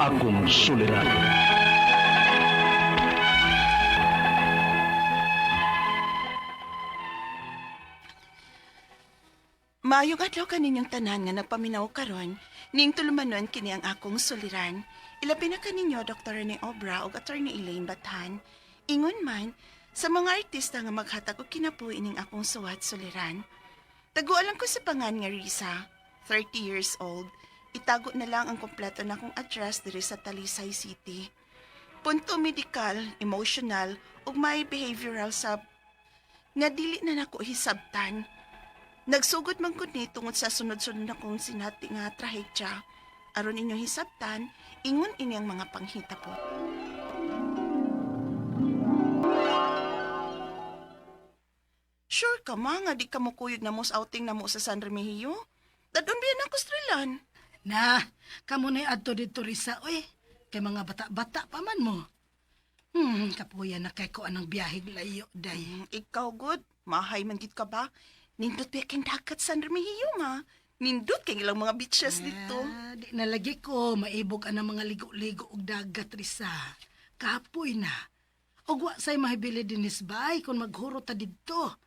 akong suliran. Maayong adlaw kaninyong tanan nga nagpaminaw karon, ning tulumanon kini ang akong suliran. Ilabi na kaninyo Dr. Rene Obra ug Attorney Elaine Bathan. Ingon man sa mga artista nga maghatag og kinabuhi ning akong suwat suliran. Tagualan ko sa pangan nga Risa, 30 years old. Itago na lang ang kompleto na akong address diri sa Talisay City. Punto medikal, emotional ug may behavioral sub nga dili na nako hisabtan. Nagsugod man gud ni tungod sa sunod-sunod na kong sinati nga trahedya. Aron inyo hisabtan, ingon ini ang mga panghita po. Sure ka ma nga di ka mo kuyog na mo sa outing na mo sa San Remigio? Dadon biyan ako strilan. Na, kamo na adto dito Risa, oy. Kay mga bata-bata pa man mo. Kapuya na kay ko anang biyahig layo, day. Ikaw good, mahay man gid ka ba? Nindot ba kang dagat San Remigio ma? Nindot kay ilang mga beaches dito. Di na lagi ko maibog anang mga ligo-ligo og dagat Risa. Kapoy na. Og wa say mahibili dinis bay kung maghuro ta didto.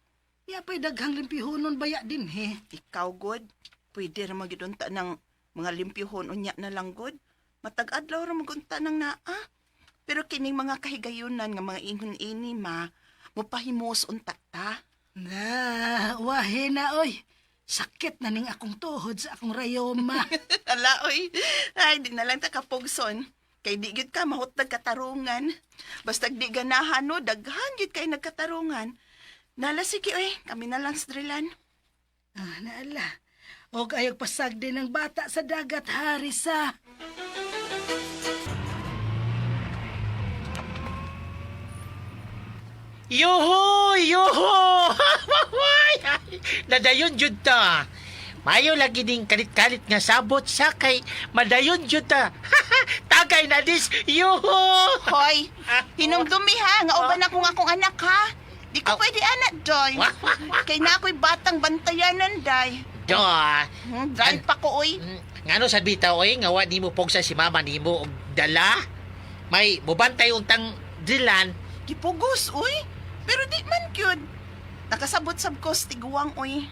Ya pa'y daghang limpihonon baya din he. Ikaw good, pwede ra magidunta ng mga limpyuhon unya na lang good. Matag-adlaw ra magunta ng naa. Pero kining mga kahigayunan nga mga ingon-ini ma, mopahimos unta ta. Na, wahe na oy. Sakit na ning akong tuhod sa akong rayoma. Ala oy, ay di na lang ta kapugson. Kay di gyud ka mahutdag katarungan. Basta di ganahan no, daghan gyud kay nagkatarungan. Nala sige oy, kami na lang sa drilan. Naala. Og ayog pasag din ng bata sa dagat, Harisa. Yoho! Yoho! Nadayon jud ta. Mayo lagi ning kalit-kalit nga sabot sa kay madayon jud ta. Tagay na dis. Yoho! Hoy, hinumdumi ha, nga uban akong anak ha. Di ko pwede anak, Joy. Kay na ako'y batang bantayanan, Day. Do. Drive pa ko, oy. Ngano sa bitaw oy nga wa nimo pogsa si mama nimo og dala? May mubantay untang dilan. Gipugos, oy. Pero di man gyud. Nakasabot-sab ko sa tiguang, oy.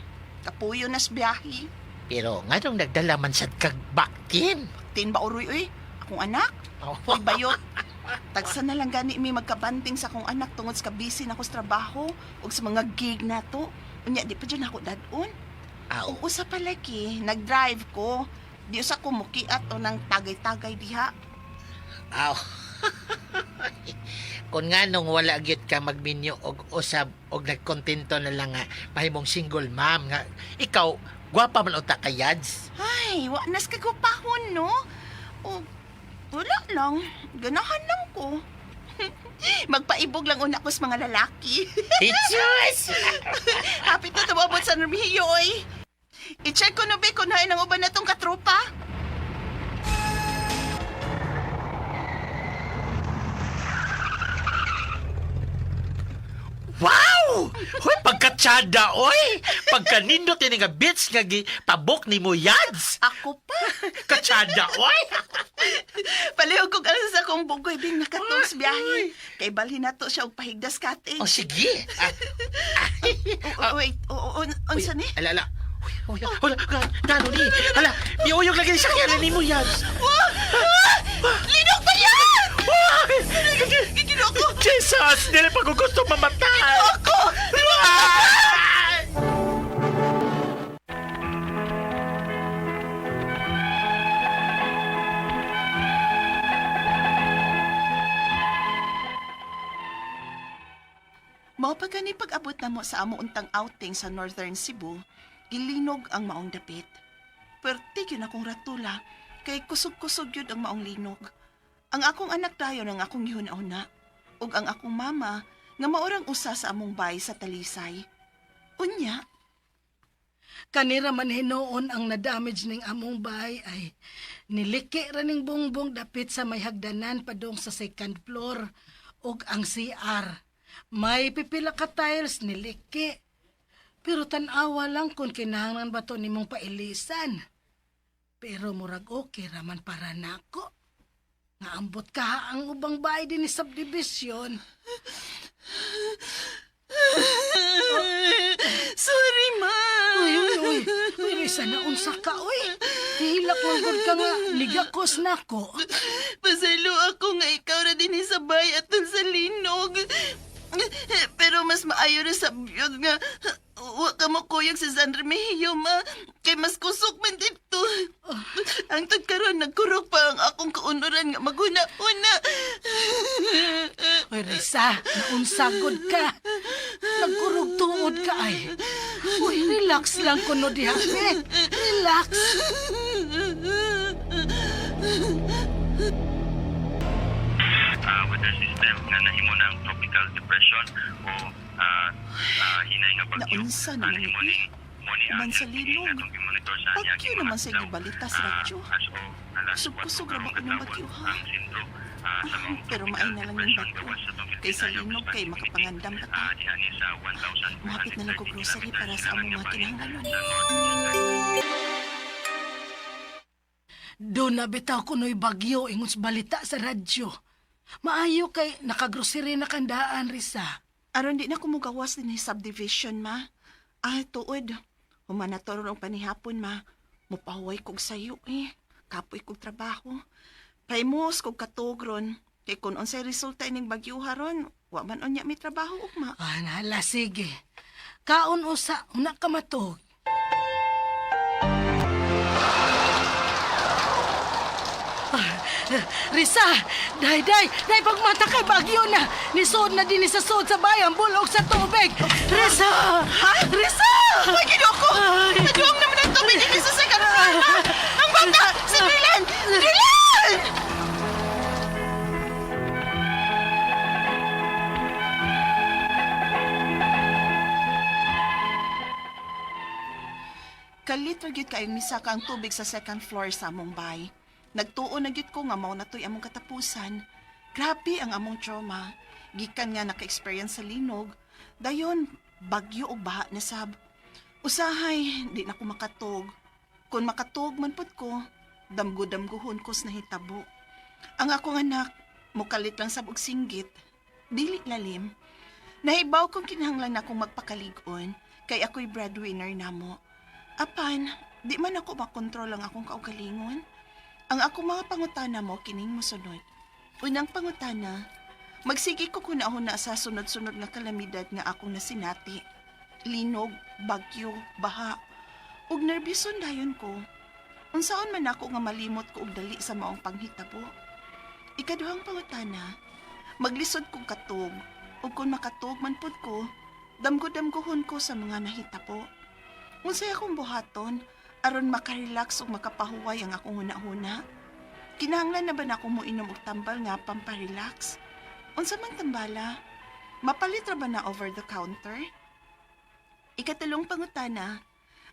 Kapuyo nas biyahe. Pero nganong nagdala man sad kag baktin? Tin ba uroy, oy? Akong anak? Oy, bayot. Tagsa na lang gani mi magkabanding sa akong anak tungod sa busy na ko sa trabaho ug sa mga gig na to. Unya, di pa dyan ako dadon. Aw. Ug usa pa lagi, nag-drive ko. Di usa ko mukiat o ng tagay-tagay diha. Aw. Kung nga nung wala gyud ka magminyo og usab og nagkontento na lang nga mahimong single mom nga ikaw gwapa man unta kay Yads. Ay, wa nas kagupahon, no? O, wala lang. Ganahan lang ko. Magpaibog lang una ko sa mga lalaki. Jesus! Hapit na tumabot sa Remigio, oy. I-check ko na ba kung hain ang uban na tong katropa? Wow! Hoy, pagkatsada, oy! Pagkanindot ini nga bitch nga pabok ni mo Yads! Ako pa. Katsada, oy! Palihog kong alas sa akong bugoy bing nakatong sa biyahe. Kay balhin na to siya og pahigdas kating. O sige! Wait, unsa ni? Ala. Uy, hala, gano ni? Hala, miuyog lagi sa kaya ni mo Yads! Linog ba yan? Gigino ko! Jesus! Dili pa ko gusto mamatay! Ako! Mao pa gani pag-abot na mo sa amo untang outing sa Northern Cebu, gilinog ang maong dapit. Perti yun akong ratula, kay kusog-kusog yun ang maong linog. Ang akong anak dayon ang akong gihuna-una, ug ang akong mama nga maurang usa sa among bay sa Talisay. Unya, Kanira man hinoon ang na-damage ning among bahay ay niliki ra ning bongbong dapit sa may hagdanan padong sa second floor ug ang CR. May pipila ka tiles niliki. Pero tanawa lang kung kinahanglan ba to nimong pailisan. Pero murag okay raman para nako. Nga ambot ka ang ubang bahay din ni subdivision. Sorry, ma. Uy, Risa, naunsa ka, uy. Hihilak lang gud ka nga, ligakos na ko. Pasalo ako nga ikaw ra din sa bay atol sa linog. Pero mas maayo na sa biyod nga wa ka mo kuyog sa San Remigio, ma. Kay mas kusog man dito. Ang tagkaroon, nagkurok pa ang akong kaunuran nga maguna-una. Uy, Risa, naunsagod ka. Nagkurog tuod ka ay. Uy, relax lang kuno diha, eh. Relax. Weather system nga nahimo ng tropical depression o hinay nga bagyo. Naunsa naman Nahimo ni ni Uban sa linog. atong gimonitor sa Bagyo iyang naman mga sa adlaw. ibalita sa radyo. As o alas Kusog-kusog 4 ra ba karong ko ng adlaw, bagyo, ha? ang sentro sa mga Pero tropical maay na lang yung depression bagyo. gawas sa itong Kay sa Philippine linog Iowa kay Pacific. makapangandam pa ta. Diha ni sa 1,430 Mahapit na lang ko grocery para sa among mga kinahanglanon. sa northeastern. Doon na bitaw kuno'y bagyo ingon sa balita sa radyo. Maayo kay nakagrocery na kandaan, Risa. Aron di na ko mugawas din sa subdivision, ma. Ay, tuod. Humanator ang panihapon, ma. Mupahuway kog sayo, eh. Kapoy kog trabaho. Paimos kog katugron. Kay kung unsay resulta ining bagyo haron, wa man unya may trabaho, ugma. Ah, nala, sige. Kaon usa, una ka matog. Risa, day, pagmata kay bagyo na. Nisod na din sa sod sa bayan, bulog sa tubig. Risa! Ha? Risa! Uy, ginoko! Naduwang naman ang tubig din sa second floor, ha? Ang bata! Si Dylan! Dylan! Kalit ra gyud kayong misaka ang tubig sa second floor sa among bay. Nagtuon na gyud ko nga mao na to'y among katapusan. Grabe ang among trauma. Gikan nga naka-experience sa linog, dayon bagyo og baha na sab. Usahay, di na ko makatog. Kung makatog man pud ko, damgo-damgohon ko sa nahitabo. Ang akong anak, mukalit lang sab og singgit. Dili lalim. Nahibaw kong kinahanglan akong magpakalig-on, kay ako'y breadwinner namo. Apan, di man ako makontrol ang akong kaugalingon. Ang akong mga pangutana mo, kining mosunod. Unang pangutana, magsigi ko kunahon na sa sunod-sunod nga kalamidad nga akong nasinati. Linog, bagyo, baha. Ug nerbison dayon ko. Unsaon man ako nga malimot ko og dali sa maong panghitabo. Ikaduhang pangutana, maglisod kong katog. Ug kung makatog man pud ko, damgo-damgohon ko sa mga nahitabo. Unsay akong buhaton aron makarelax ug makapahuway ang akong huna-huna. Kinahanglan na ba na ako mo inom og tambal nga pamparelax? Unsa man tambala? Mapalit ra ba na over the counter? Ikatulong pangutana,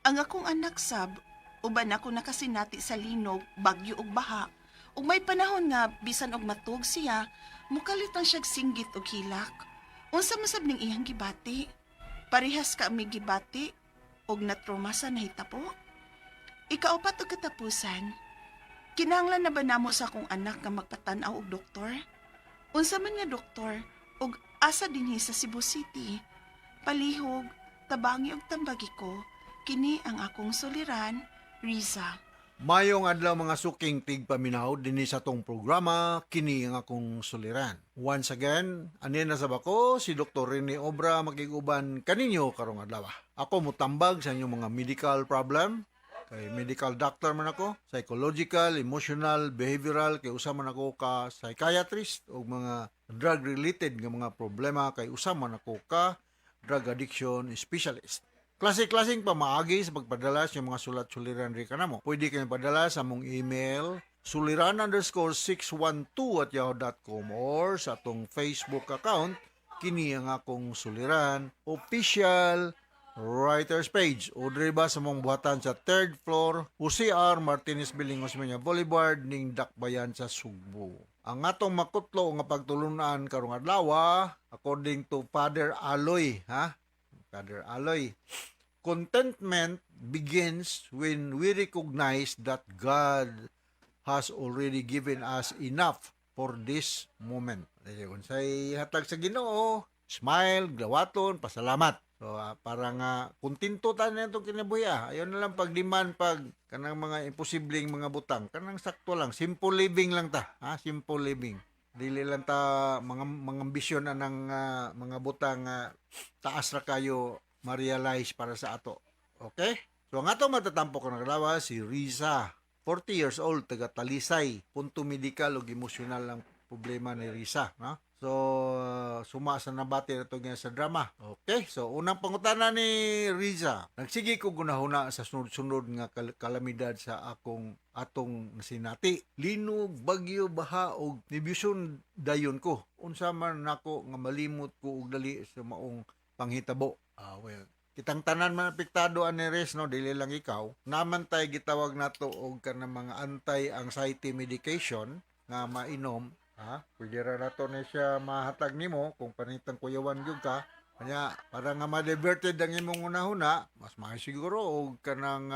ang akong anak sab, uban ako nakasinati sa linog, bagyo ug baha, ug may panahon nga bisan og matug siya, mukalit ang siyag singgit ug hilak. Unsa masab ning iyang gibati? Parehas ka mi gibati og natrauma sa nahitabo? Ikaapat og katapusan, kinahanglan na ba namo sa akong anak nga magpatan-aw og doktor? Unsa man nga doktor og asa dinhi sa Cebu City? Palihog, tabangi og tambagi ko, kini ang akong suliran, Riza. Mayong adlaw mga suking tigpaminaw dinhi sa tong programa kini ang akong suliran. Once again, anin na sab ako si Dr. Rene Obra makiguban kaninyo karong adlaw. Ako mutambag sa inyong mga medical problem. Kay medical doctor man ako, psychological, emotional, behavioral, kay usa man ako ka psychiatrist o mga drug related nga mga problema kay usa man ako ka drug addiction specialist. Klase-klaseng pamaagi sa pagpadala sa mga sulat-suliran rin ka na mo. Pwede kayo padala sa mong email suliran_612@yahoo.com or sa atong Facebook account kini ang akong suliran official writers page o driba sa mong buhatan sa 3rd floor UCR Martinez Building Osmeña Boulevard ning Dakbayan sa Sugbo. Ang atong makutlo nga pagtulunan karong adlaw according to Father Aloy, Father Aloy, contentment begins when we recognize that God has already given us enough for this moment. Unsay hatag sa Ginoo, smile, glawaton, pasalamat. So, para nga kontento ta na itong kinabuhi. Ayaw na lang pagdiman pag kanang mga imposibleng mga butang. Kanang sakto lang. Simple living lang ta. Simple living. Dili lang ta mga ambisyon na ng mga butang taas ra kayo ma-realize para sa ato. Okay? So, ang ato matatampo ka naglawa si Riza. 40 years old, taga Talisay. Punto medikal o emosyonal lang problema ni Riza. No? So, suma sa nabati na ito sa drama. Okay, so unang pangutana ni Riza. Nagsige ko gunahuna sa sunod-sunod nga kalamidad sa atong nasinati. Linog, bagyo, baha, o nibusyon dayon ko. Unsa man nako nga malimot ko og dali sa maong panghitabo. Well, kitang tanan man apektado ani Res, no, dili lang ikaw. Naman tay gitawag nato og kanang mga anti-anxiety medication nga mainom. Pwede ra nato na siya mahatag nimo kung panitang kuyawan gyud ka. Kanya para nga ma-diverted ang imong unahuna, mas maayo siguro og kanang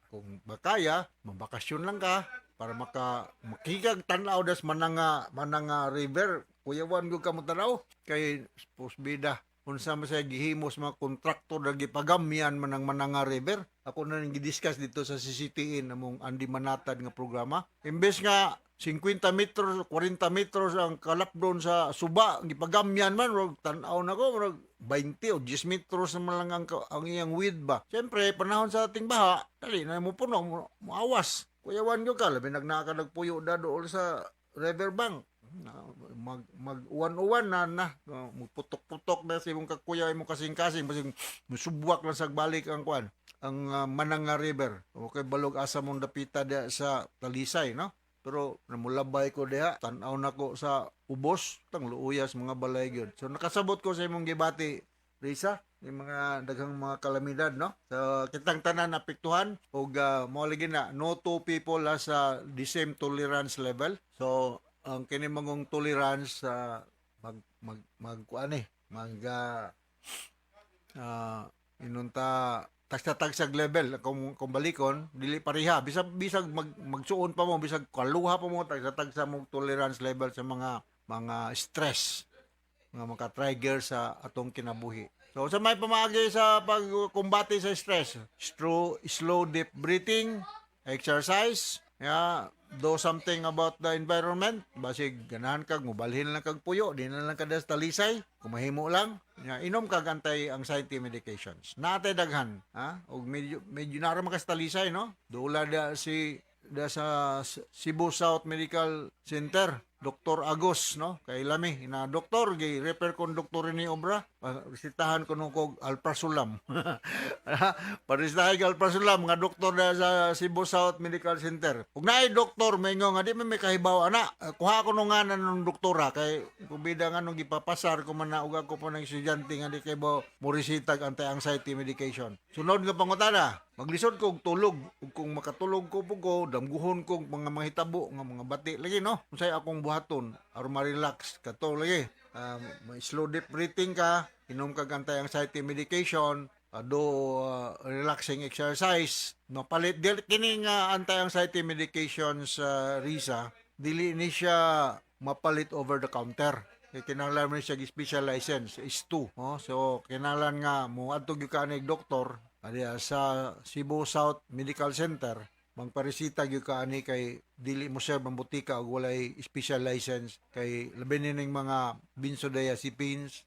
kung bakaya, mabakasyon lang ka para makikag tan-aw das mananga river, kuyawan gyud ka mo tanaw kay posbida unsa man sa gihimos mga kontraktor na gipagamyan mananga river. Ako na ning gidiscuss dito sa CCTN namong Andy Manatad nga programa. Imbes nga 50 metros, 40 metros ang kalapdon sa suba, gipagamyan man, tanaw na ko, 20 o 10 metros naman lang ang iyang width ba. Siyempre, panahon sa ating baha, dali na mo puno, maawas. Kuyawan nyo ka, labi nagpuyo na doon sa riverbank. Mag-uwan-uwan na, putok-putok na sa imong kakuya, imong kasing-kasing, basing musubwak lang sa balik ang kwan, ang Mananga River. Okay, balog asa mong dapita sa Talisay, no? Pero namulabay ko diha, tanaw na ko sa ubos, tang luuyas mga balay gyud. So nakasabot ko sa imong gibati, Risa, yung mga daghang mga kalamidad, no? So kitang tanan apektuhan og mao lagi na no two people has the same tolerance level. So ang kini mangong tolerance inunta tagsa-tagsag level kung balikon dili pareha bisag magsuon pa mo bisag kaluha pa mo tagsa-tagsa mo tolerance level sa mga stress nga maka-trigger sa atong kinabuhi. So sa may pamaagi sa pagkumbati sa stress, slow deep breathing, exercise, do something about the environment. Basig ganahan kag mobalhin lang kag puyo, di na lang kada Talisay, kumahimo lang. Inom kag anti-anxiety medications. Natay daghan, og medyo nara makas Talisay, no? Dula sa Cebu South Medical Center, Dr. Agos, no? Kay lami ina doktor gi refer kon doktor ni obra, resitahan ko kog alprazolam. Parisitahan kag alprazolam nga doktor sa Cebu South Medical Center. Ug naay doktor maingon nga di may kahibaw ana. Kuha ko nga ng doktora kay kubida nga nung gipapasar ko man na ug ako pa ng estudyante nga di kay mo resita anti-anxiety medication. Sunod nga pangutana, maglisod ko og tulog ug kung makatulog ko pugo damguhon ko mga mahitabo nga mga bati lagi, no? Unsay akong buhaton aron ma-relax kato lagi. Slow deep breathing ka, inom ka anti-anxiety medication, relaxing exercise. Mapalit kini nga anti-anxiety medications Risa, dili ni siya mapalit over the counter. Kinahanglan mo siya special license is 2. So kinahanglan nga mo adto gyud ka ni doktor sa Cebu South Medical Center, magparesita gyud ka ani kay dili mo siya mambutika og walay special license kay labi ning mga benzodiazepines,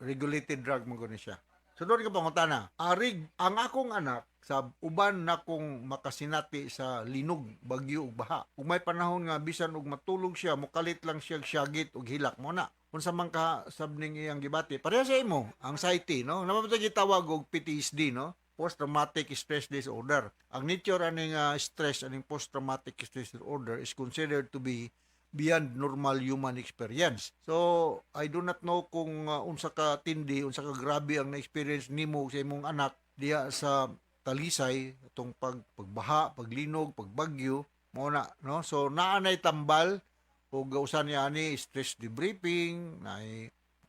regulated drug mo gani siya. Sunod ka pangutana, arig ang akong anak sa uban na kong makasinati sa linog, bagyo ug baha. Kung may panahon nga bisan og matulog siya, mukalit lang siya syagit ug hilak mo na. Unsa man ka sabning iyang gibati, pareha sa imo anxiety, no? Naman gitawag og PTSD, no? Post-traumatic stress disorder. Ang nature aning stress, aning post-traumatic stress disorder is considered to be beyond normal human experience. So, I do not know kung unsa ka tindi, unsa ka grabe ang na-experience nimo sa imong anak diha sa Talisay, itong pagbaha, paglinog, pagbagyo, mo na, no? So, naanay tambal, o gausan niya ni stress debriefing, na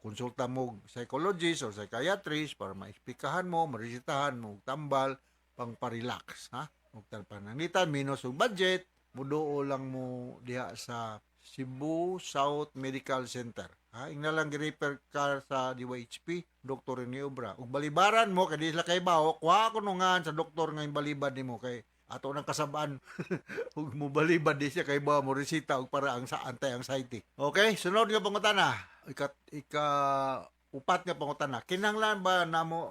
konsulta mo psychologist or psychiatrist para maexplikahan mo, maresitahan mo, tambal, pang parelax, ha? Huwag panangitan, minus o budget, muduo lang mo diha sa Cebu South Medical Center. Ha, ing nalang gi-refer ka sa DYHP, Dr. Rene Obra. Ug balibaran mo kay di sila kay bawo, kuha ko nungan sa doktor nga balibad nimo kay ato nang kasabaan ug mo balibad di siya kay bawo mo resita og para ang sa anti-anxiety. Okay, sunod nga pangutana. Ika upat nga pangutana. Kinahanglan ba namo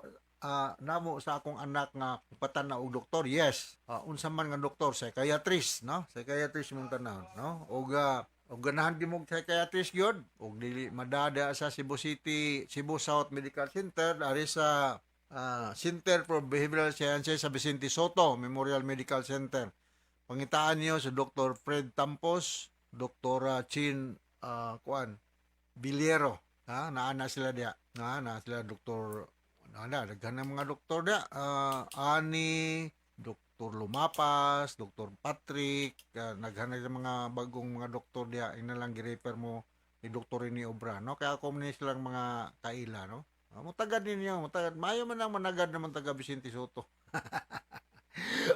sa akong anak nga upatan na og doktor? Yes. Unsa man nga doktor? Psychiatrist, no? Psychiatrist mong tanaw, no? Og ganahan di mo psychiatrist gyud og dili madada sa Cebu City, Cebu South Medical Center ari sa Center for Behavioral Sciences sa Vicente Soto Memorial Medical Center. Pangitaan niyo sa Dr. Fred Tampos, Dr. Chin Biliero. Naana sila dia. Na sila Dr. Daghan ng mga doktor dia. Ani, Dr. Lumapas, Dr. Patrick, naghanap ng mga bagong mga doktor dia, ina lang gi-refer mo ni Dr. Rene Obra, no? Kaya ako man silang mga kaila, no? Mutagad ninyo, mutagad. Mayo man ang managad naman taga Vicente Soto.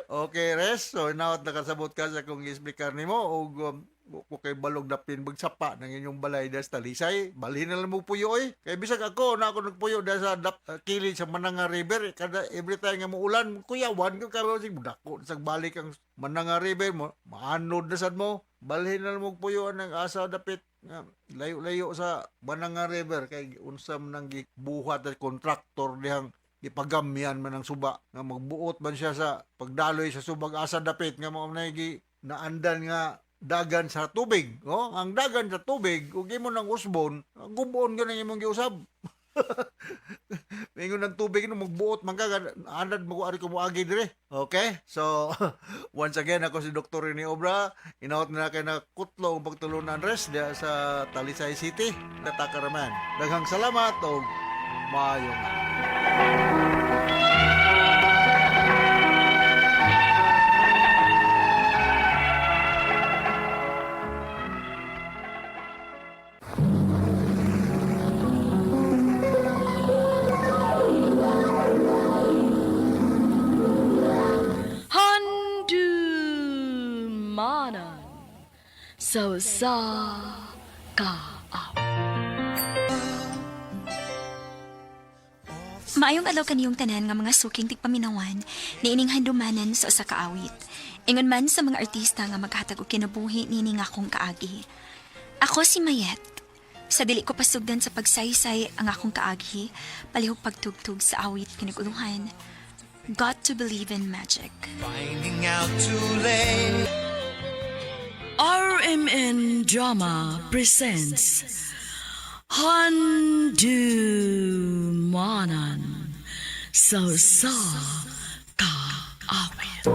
Okay, Res. So, now nakasabot ka sa kung i-explicar nimo o kay balog dapin bagsapa ng inyong balay das talisay, balhin na lang mo puyo eh. Kay bisag ako na ako nagpuyo da sa kilid sa Mananga River, kada every time nga muulan, kuyawan ko karon sig dako sa balik ang Mananga River mo, maanod na sad mo. Balhin na lang mo puyo ng asa dapit nga layo-layo sa Mananga River kay unsam nang gibuhat at kontraktor dihang ipagamyan man ang suba nga magbuot man siya sa pagdaloy sa subag asa dapit nga mao na naandan nga dagan sa tubig, oh, ang dagan sa tubig ug imo nang usbon, gubon gyud ang imong giusab. Ingon ng tubig no magbuot man ka anad mo ari ko moagi dire. Okay? So once again ako si Dr. Rene Obra, inaot na kay na kutlo ang pagtulunan res diya sa Talisay City, Tatakaraman. Daghang salamat og maayong Handumanan sa kaaw. Maayong adlaw kaniyong tanan nga mga suking tigpaminawan ni ining handumanan sa usa ka awit. Ingon man sa mga artista nga maghatag og kinabuhi nini nga akong kaagi. Ako si Mayet. Sa dili ko pasugdan sa pagsaysay ang akong kaagi, palihog pagtugtog sa awit kinaguluhan. Got to believe in magic. RMN Drama presents Handumanan sa kaawit.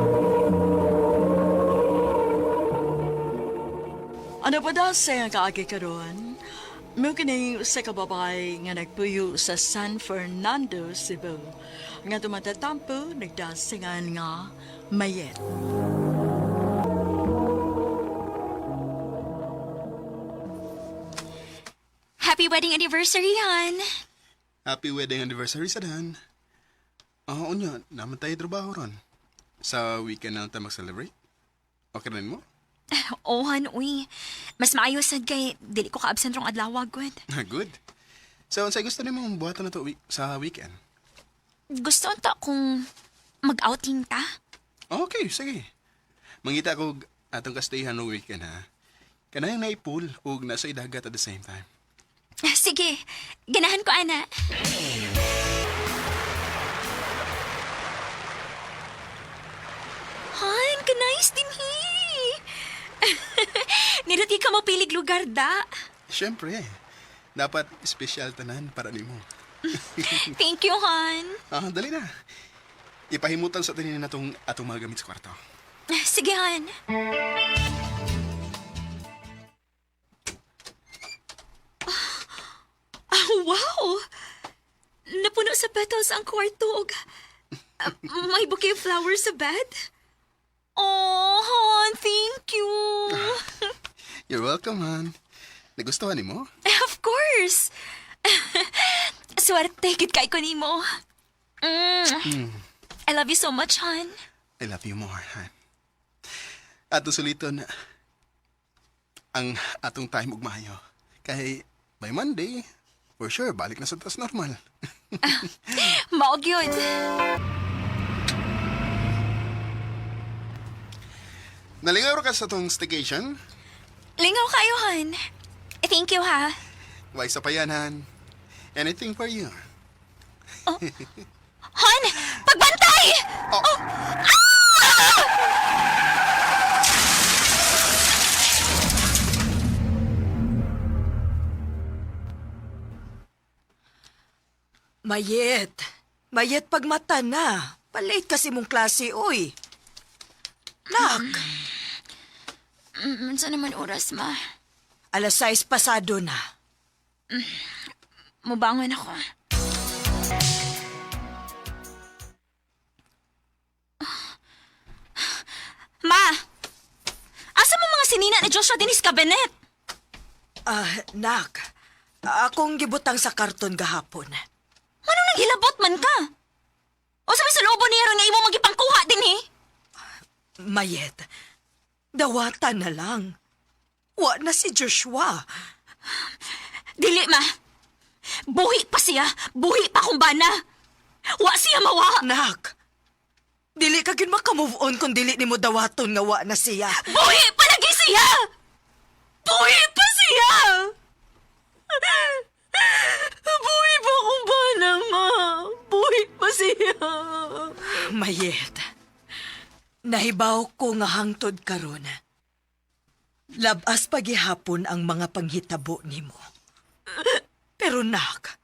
Ano pa daw sa kaagi karon? May kini sa kababay nga nagpuyo sa San Fernando, Cebu. Nga tumatatampo, nagdasingan nga Mayet. Happy wedding anniversary, Han! Happy wedding anniversary sa Dan. Unya, naman tayo trabaho ron. Sa weekend na tayo mag-celebrate. Okay rin mo? Oh, Han, uy. Mas maayos sad kay dili ko ka-absent rong adlaw, good. Good. So, sa gusto niyo mong buhatan na to sa weekend? Gusto unta kung mag-outing ta? Okay, sige. Mangita ko atong kastayhan no weekend, ha? Kanayang naipool o nasa idagat at the same time. Sige, ganahan ko, ana. Han, kanayos din Niluti ka mapilig lugar da. Siyempre, dapat special tanan para nimo. Thank you, Han. Dali na. Ipahimutan sa tanin na atong mga gamit sa kwarto. Sige, Han. Wow! Napuno sa petals ang kwarto. May bouquet of flowers sa bed. Oh, Han, thank you. You're welcome, Han. Nagustuhan ni mo? Of course. Swerte, gid kay ko nimo. I love you so much, Han. I love you more, Han. At suliton, ang atong time ug maayo. Kay by Monday, for sure balik na sa tas normal. Maog yun. Nalingaw ra ka sa tong staycation? Lingaw kayo, Han. Thank you, ha. Why sa payanan? Anything for you. Han! Pagbantay! Mayet. Mayet pagmata na. Palate kasi mong klase, oy. Nak, Saan naman oras, ma? 6:00 pasado na. Mubangon ako. Ma! Asa mo mga sinina ni Joshua Dennis Cabinet? Nak, akong gibutang sa karton gahapon. Manong naghilabot man ka? O sa may salobo niya ron nga imo magipangkuha din, eh? Mayet, dawatan na lang. Wa na si Joshua. Dili, ma. Buhi pa siya. Buhi pa kung bana. Wa siya mawa. Nak, dili ka gyud maka-move on kung dili nimo dawaton nga wa na siya. Buhi pa lagi siya! Buhi pa siya! Buhi pa kung bana, ma. Buhi pa siya. Mayet, nahibaw ko nga hangtod karon. Labas pagihapon ang mga panghitabo nimo. Pero nak,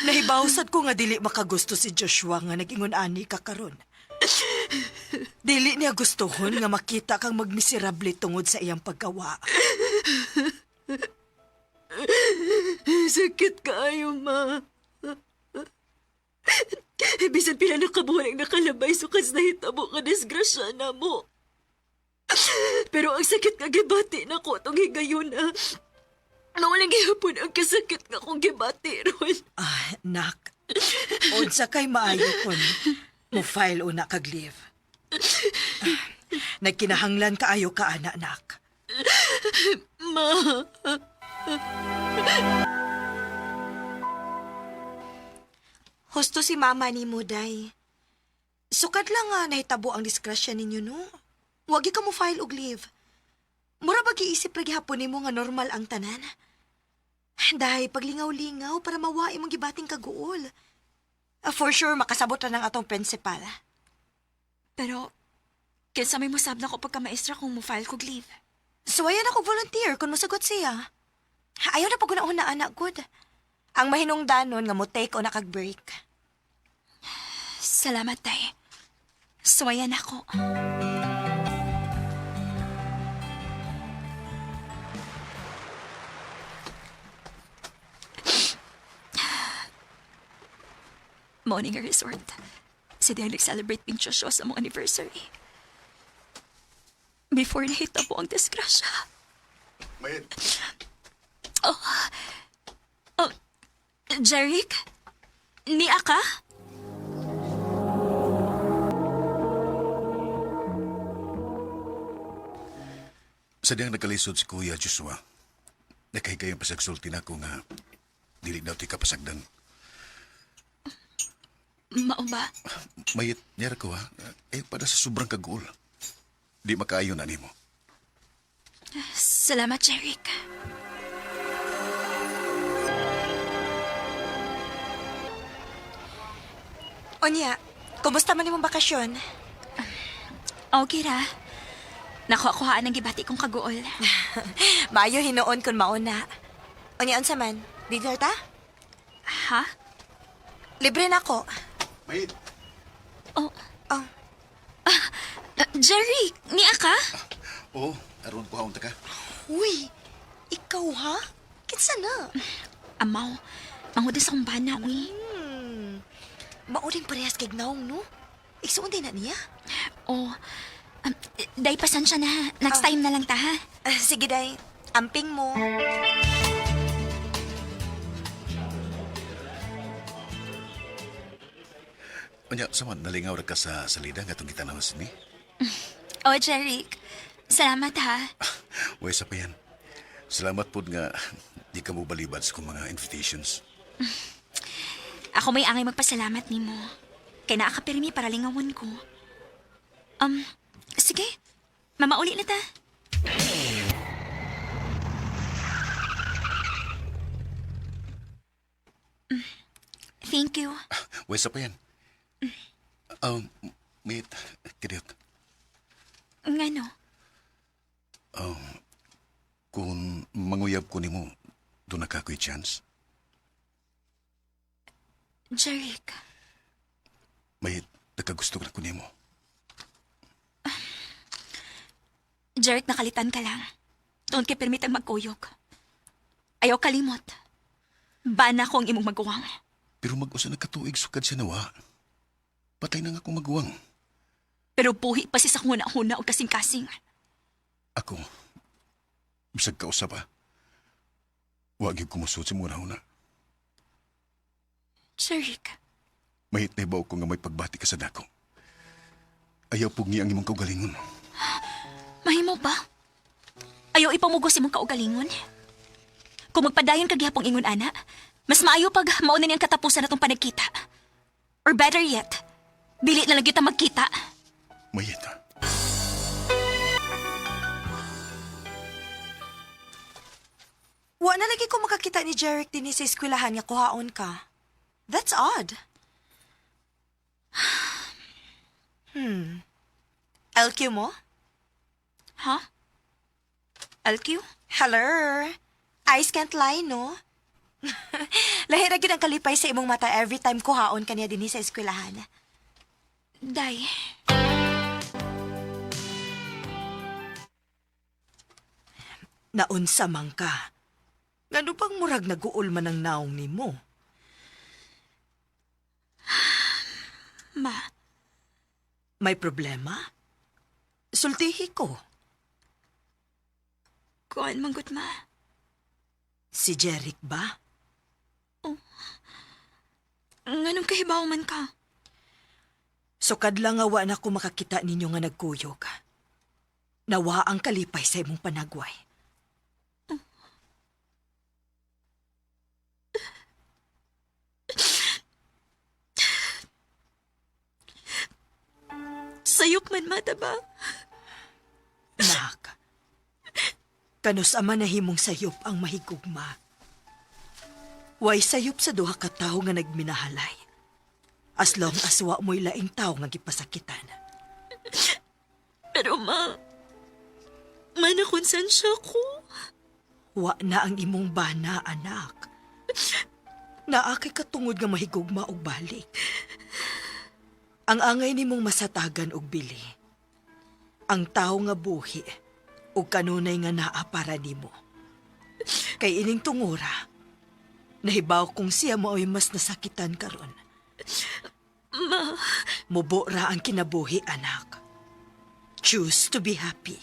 nahibawsad ko nga dili makagusto si Joshua nga nag-ingon ani ka karon. Dili niya gustohon nga makita kang magmiserable tungod sa iyang paggawa. Sakit kaayo, ma. Bisan pila nakabuhay ang nakalabay sukas na hitabo ka disgrasya na mo. Pero ang sakit nga gibati na ko itong higayon na. Nawalang gihapon ang kasakit nga kong gibati ron. Nak, unsa kay maayo kon mo file una kag leave. Nagkinahanglan kaayo ka ana, nak. Ma. Husto si mama ni mo, day. Sukad lang nga nahitabo ang disgrasya ninyo, no? Wagi ka mo file og leave. Mura ba giisip lagi hapon nimo nga normal ang tanan? Day, paglingaw-lingaw para mawai mong gibating kaguol. For sure, makasabot na ng atong principal. Pero, kinsa may musab na ko pagka-maestra kung mo file kog leave. Suwayan ako volunteer kung masagot siya. Ayaw na pag-unahon na anak, good. Ang mahinungdanon nga mo take o nakag-break. Salamat, tay. Suwayan ako. Morning nga resort. Si Dale nag-celebrate ping Joshua sa mong anniversary. Before nahita po ang disgrasya. Mayet, Jeric? Niya ka? Sadyang nagkalisod si Kuya Joshua. Nakahigayang pasagsulti na ko nga dili daw ti kapasagdan. Mao ba? Mayit niya ko ha. Eh, para sa sobrang kaguol. Di makaayo na nimo. Salamat, Jeric. Onya, kumusta man imong bakasyon? Okay ra. Nakuha-kuhaan ang gibati kong kaguol. Maayo hinuon kun mauna. Onya, unsa man? Dinner ta? Ha? Libre na ko. Mayet. Oh. Jeric, niya ka? Oo, aron ko haunta ka. Uy, ikaw ha? Kinsa na? Amaw, manghudas akong bana, uy. Mauring parehas kay Gnaong, no? Igsuon din na niya. Oh, day pasensya na. Next time na lang ta, ha? Sige, day. Amping mo. Anya, sama nalingaw ra ka sa salida nga itong kita naman sini. Oh, Jeric. Salamat ha. Way sa pa yan. Salamat po nga di ka mo balibad sa kong mga invitations. Ako may angay magpasalamat nimo. Kay naa ka pirmi para lingawon ko. Sige. Mamauli na ta. Thank you. Way sa pa yan. Mate, kidiyot. Ngano? Kung manguyab ko ni mo, doon na kako'y chance. Jeric. Mate, nakagusto ka na ko ni mo. Jeric, nakalitan ka lang. Doon kay permitang magkuyog. Ayaw kalimot. Bana ko ang imong magawang. Pero mag-usa nagkatuig sukad siya nawa. Patay na nga akong maguwang. Pero buhi pa si sa huna-huna o kasing-kasing. Ako, bisag ka usa pa. Wag yung kumusot si muna huna. Jeric. Mahit na ibaw ko nga may pagbati ka sa dako. Ayaw pugni ang imong kaugalingon. Mahimo ba? Ayaw ipamugos imong kaugalingon? Kung magpadayon ka gihapong ingon ana, mas maayo pag mauna niyang katapusan natong panagkita. Or better yet, dili na lang kita magkita. Mahit ha. Wa na lagi ko makakita ni Jeric din sa eskwelahan nga kuhaon ka. That's odd. LQ mo? Ha? LQ? Hello? Eyes can't lie, no? Lahira gyud ang kalipay sa imong mata every time kuhaon ka niya din sa eskwelahan. Day. Naunsa man ka. Ngano bang murag naguol man ang naong nimo? Ma, May problema? Sultihi ko. kuan manggut ma. Si Jeric ba? Nganong kahibaw man ka? Sukad lang nga wa na ko makakita ninyo nga nagkuyog. Nawa ang kalipay sa imong panagway. Sayop man mata ba? Nak, kanus ama na himong sayop ang mahigugma. Way sayop sa duha ka tawo nga nagminahalay. As long as wa mo'y laing tawo nga gipasakitan. Pero manakonsensya ko. Wa na ang imong bana, anak. Naakay katungod nga mahigugma og balik. Ang angay nimong masatagan og bili. Ang tawo nga buhi ug kanunay nga naa para nimo. Kay ining tungura, nahibaw kong siya mao'y mas nasakitan karon. Mubo ra ang kinabuhi, anak. Choose to be happy.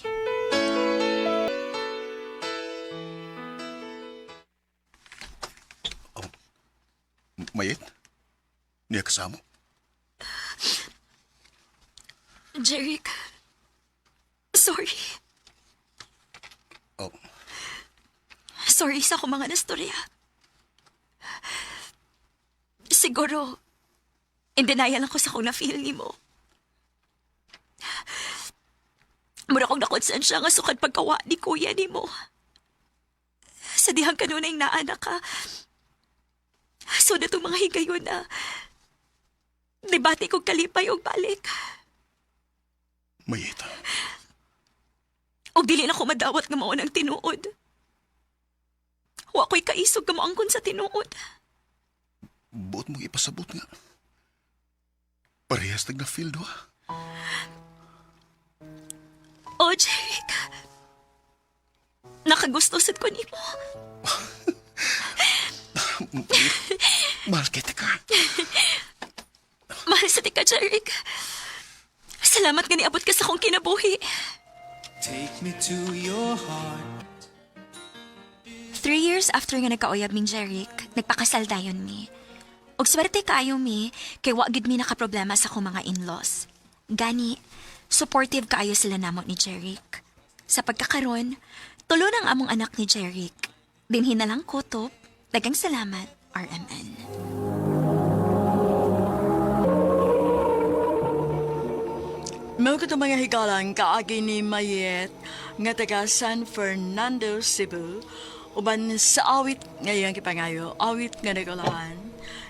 Mayit? Niya kasamo? Jeric, sorry. Oh, Sorry sa akong mga nastorya. Siguro, in denial ako sa akong na-feel ni mo. Mura kong nakonsensya nga sukad pagkawa ni kuya ni mo. Sa dihang kanunay naanak ka. So na itong mga higayon na debate kong kalipay o balik. mayit. O dili na ko madawat nga maunang tinuod. Wa ko'y kaisog nga maangkon sa tinuod. Buot mo ipasabot nga. Parehas nag na-feel do ha. O, Jeric. Nakagusto sad ko nimo. Mahal kita ka. Mahal sa tika, Jeric. Salamat nga niabot ka sa akong kinabuhi. Take me to your heart. 3 years after nga nagkauyab ming Jeric, nagpakasal dayon mi. Og swerte kaayo mi, kay wa gid mi nakaproblema sa akong mga in-laws. Gani, supportive kaayo sila namo ni Jeric. Sa pagkakaroon, tulo ng among anak ni Jeric. Dinhin na lang kutob. Dagang salamat, RMN. Mao ko mga higalang kaagi ni Mayet nga taga San Fernando, Cebu. Uban sa awit ngayong kipangayo, awit nga nagalahan,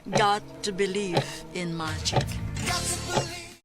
Got to Believe in Magic. Got to believe